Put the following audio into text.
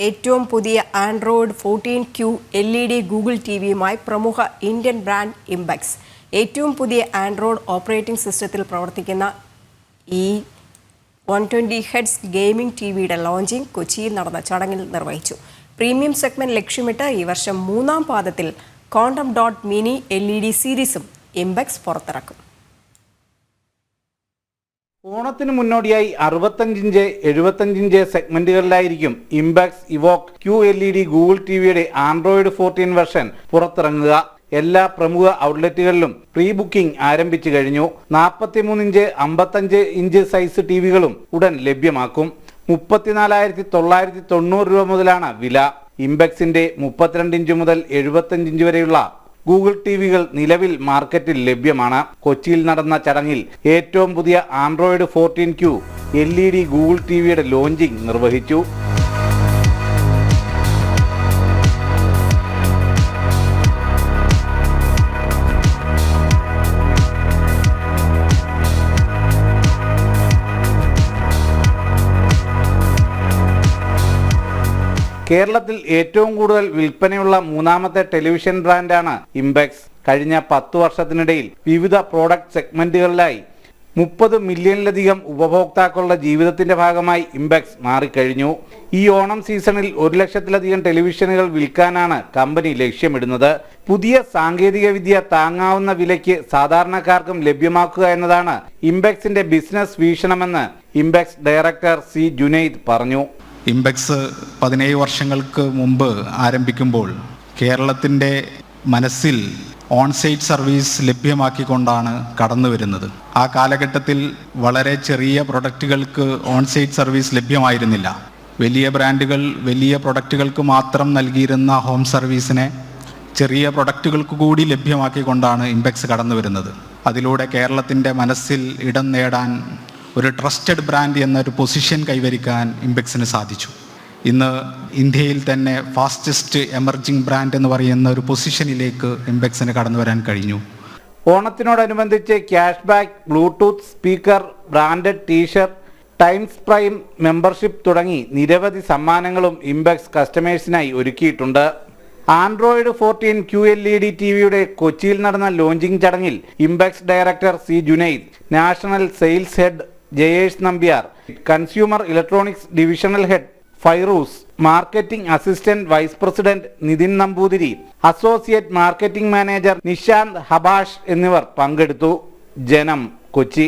ഏറ്റവും പുതിയ Android 14Q LED Google ടിവിയുമായി പ്രമുഖ ഇന്ത്യൻ ബ്രാൻഡ് ഇംബെക്സ്. ഏറ്റവും പുതിയ ആൻഡ്രോയിഡ് ഓപ്പറേറ്റിംഗ് സിസ്റ്റത്തിൽ പ്രവർത്തിക്കുന്ന ഈ 120 ഹെഡ്സ് ഗെയിമിംഗ് ടിവിയുടെ ലോഞ്ചിങ് കൊച്ചിയിൽ നടന്ന ചടങ്ങിൽ നിർവഹിച്ചു. പ്രീമിയം സെഗ്മെന്റ് ലക്ഷ്യമിട്ട് ഈ വർഷം മൂന്നാം പാദത്തിൽ ക്വാണ്ടം ഡോട്ട് മിനി LED സീരീസും ഇംബെക്സ് പുറത്തിറക്കും. ഓണത്തിന് മുന്നോടിയായി 65 ഇഞ്ച് 75 ഇഞ്ച് സെഗ്മെന്റുകളിലായിരിക്കും ഇംബെക്സ് ഇവോക്ക് QLED ഗൂഗിൾ ടിവിയുടെ ആൻഡ്രോയിഡ് 14 വെർഷൻ പുറത്തിറങ്ങുക. എല്ലാ പ്രമുഖ ഔട്ട്ലെറ്റുകളിലും പ്രീ ബുക്കിംഗ് ആരംഭിച്ചു കഴിഞ്ഞു. 43 ഇഞ്ച് 55 ഇഞ്ച് സൈസ് ടിവികളും ഉടൻ ലഭ്യമാക്കും. 34,990 രൂപ മുതലാണ് വില. ഇംബെക്സിന്റെ 32 ഇഞ്ച് മുതൽ 75 ഇഞ്ച് വരെയുള്ള ഗൂഗിൾ ടിവികൾ നിലവിൽ മാർക്കറ്റിൽ ലഭ്യമാണ്. കൊച്ചിയിൽ നടന്ന ചടങ്ങിൽ ഏറ്റവും പുതിയ ആൻഡ്രോയിഡ് 14Q LED ഗൂഗിൾ ടിവിയുടെ ലോഞ്ചിങ് നിർവഹിച്ചു. കേരളത്തിൽ ഏറ്റവും കൂടുതൽ വിൽപ്പനയുള്ള മൂന്നാമത്തെ ടെലിവിഷൻ ബ്രാൻഡാണ് ഇംബെക്സ്. കഴിഞ്ഞ 10 വർഷത്തിനിടയിൽ വിവിധ പ്രോഡക്റ്റ് സെഗ്മെന്റുകളിലായി 30 മില്യണിലധികം ഉപഭോക്താക്കളുടെ ജീവിതത്തിന്റെ ഭാഗമായി ഇംബെക്സ് മാറിക്കഴിഞ്ഞു. ഈ ഓണം സീസണിൽ 1 ലക്ഷത്തിലധികം ടെലിവിഷനുകൾ വിൽക്കാനാണ് കമ്പനി ലക്ഷ്യമിടുന്നത്. പുതിയ സാങ്കേതിക വിദ്യ താങ്ങാവുന്ന വിലയ്ക്ക് സാധാരണക്കാർക്കും ലഭ്യമാക്കുക എന്നതാണ് ഇംബെക്സിന്റെ ബിസിനസ് വീക്ഷണമെന്ന് ഇംബെക്സ് ഡയറക്ടർ C. ജുനൈദ് പറഞ്ഞു. ഇംബെക്സ് 17 വർഷങ്ങൾക്ക് മുമ്പ് ആരംഭിക്കുമ്പോൾ കേരളത്തിൻ്റെ മനസ്സിൽ ഓൺസൈറ്റ് സർവീസ് ലഭ്യമാക്കിക്കൊണ്ടാണ് കടന്നു വരുന്നത്. ആ കാലഘട്ടത്തിൽ വളരെ ചെറിയ പ്രൊഡക്റ്റുകൾക്ക് ഓൺസൈറ്റ് സർവീസ് ലഭ്യമായിരുന്നില്ല. വലിയ ബ്രാൻഡുകൾ വലിയ പ്രൊഡക്റ്റുകൾക്ക് മാത്രം നൽകിയിരുന്ന ഹോം സർവീസിനെ ചെറിയ പ്രൊഡക്റ്റുകൾക്ക് കൂടി ലഭ്യമാക്കിക്കൊണ്ടാണ് ഇംബെക്സ് കടന്നു വരുന്നത്. അതിലൂടെ കേരളത്തിൻ്റെ മനസ്സിൽ ഇടം നേടാൻ ഒരു ട്രസ്റ്റഡ് ബ്രാൻഡ് എന്നൊരു പൊസിഷൻ കൈവരിക്കാൻ ഇംബെക്സിന് സാധിച്ചു. ഇന്ന് ഇന്ത്യയിൽ തന്നെ ഫാസ്റ്റസ്റ്റ് എമർജിംഗ് ബ്രാൻഡ് എന്ന് പറയുന്ന ഒരു പൊസിഷനിലേക്ക് ഇംബെക്സിന് കടന്നു വരാൻ കഴിഞ്ഞു. ഓണത്തിനോടനുബന്ധിച്ച് cash back, Bluetooth speaker, branded T shirt, Times Prime membership തുടങ്ങി നിരവധി സമ്മാനങ്ങളും ഇംബെക്സ് കസ്റ്റമേഴ്സിനായി ഒരുക്കിയിട്ടുണ്ട്. ആൻഡ്രോയിഡ് 14 QLED ടിവിയുടെ കൊച്ചിയിൽ നടന്ന ലോഞ്ചിങ് ചടങ്ങിൽ Impex director C. Junaid, national sales head Jayesh Nambiar, consumer electronics divisional head Fairooz, marketing assistant vice president Nithin Namboothiri, associate marketing manager Nishanth Habash എന്നിവർ പങ്കെടുത്തു. ജനം, കൊച്ചി.